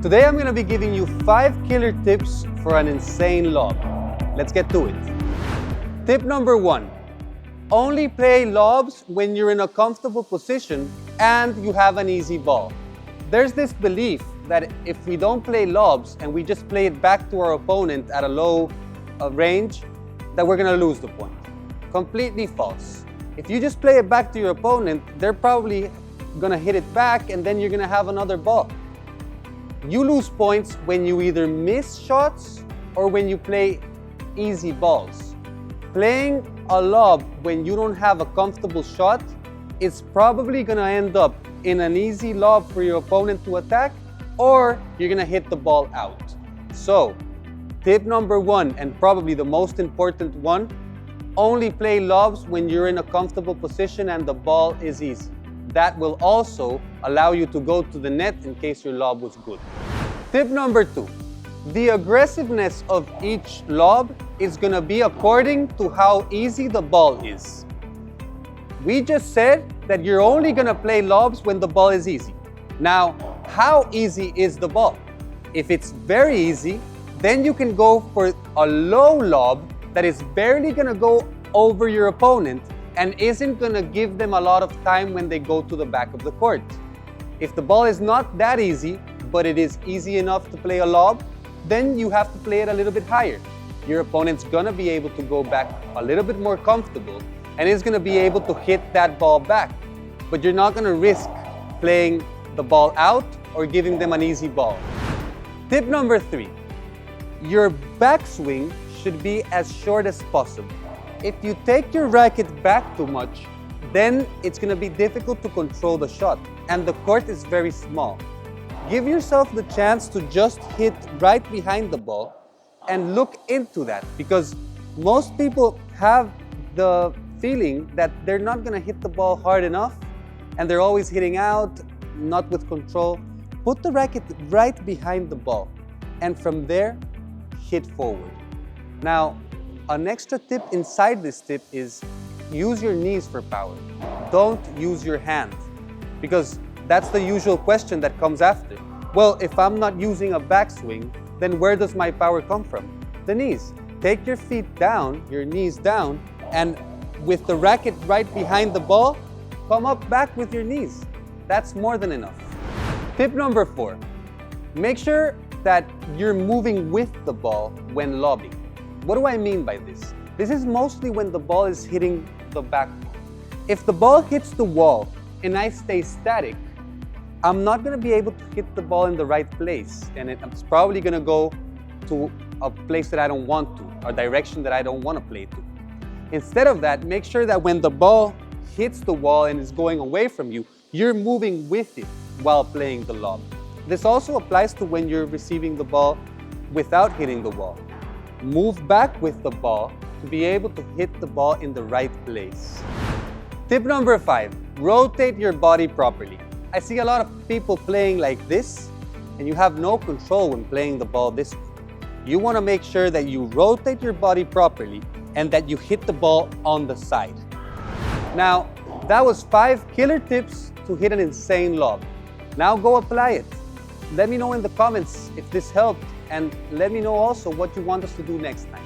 Today I'm going to be giving you 5 killer tips for an insane lob. Let's get to it. Tip number 1. Only play lobs when you're in a comfortable position and you have an easy ball. There's this belief that if we don't play lobs and we just play it back to our opponent at a low range, that we're going to lose the point. Completely false. If you just play it back to your opponent, they're probably going to hit it back and then you're going to have another ball. You lose points when you either miss shots or when you play easy balls. Playing a lob when you don't have a comfortable shot is probably going to end up in an easy lob for your opponent to attack, or you're going to hit the ball out. So, tip number 1, and probably the most important one, only play lobs when you're in a comfortable position and the ball is easy. That will also allow you to go to the net in case your lob was good. Tip number 2. The aggressiveness of each lob is going to be according to how easy the ball is. We just said that you're only going to play lobs when the ball is easy. Now, how easy is the ball? If it's very easy, then you can go for a low lob that is barely going to go over your opponent and isn't going to give them a lot of time when they go to the back of the court. If the ball is not that easy, but it is easy enough to play a lob, then you have to play it a little bit higher. Your opponent's going to be able to go back a little bit more comfortable and is going to be able to hit that ball back. But you're not going to risk playing the ball out or giving them an easy ball. Tip number 3. Your backswing should be as short as possible. If you take your racket back too much, then it's going to be difficult to control the shot, and the court is very small. Give yourself the chance to just hit right behind the ball and look into that, because most people have the feeling that they're not going to hit the ball hard enough and they're always hitting out, not with control. Put the racket right behind the ball and from there, hit forward. Now, an extra tip inside this tip is use your knees for power. Don't use your hand, because that's the usual question that comes after. Well, if I'm not using a backswing, then where does my power come from? The knees. Take your feet down, your knees down, and with the racket right behind the ball, come up back with your knees. That's more than enough. Tip number 4. Make sure that you're moving with the ball when lobbing. What do I mean by this? This is mostly when the ball is hitting the backboard. If the ball hits the wall and I stay static, I'm not going to be able to hit the ball in the right place, and it's probably going to go to a place that I don't want to, a direction that I don't want to play to. Instead of that, make sure that when the ball hits the wall and is going away from you, you're moving with it while playing the lob. This also applies to when you're receiving the ball without hitting the wall. Move back with the ball to be able to hit the ball in the right place. Tip number 5, rotate your body properly. I see a lot of people playing like this, and you have no control when playing the ball this way. You want to make sure that you rotate your body properly and that you hit the ball on the side. Now, that was 5 killer tips to hit an insane lob. Now go apply it. Let me know in the comments if this helped, and let me know also what you want us to do next time.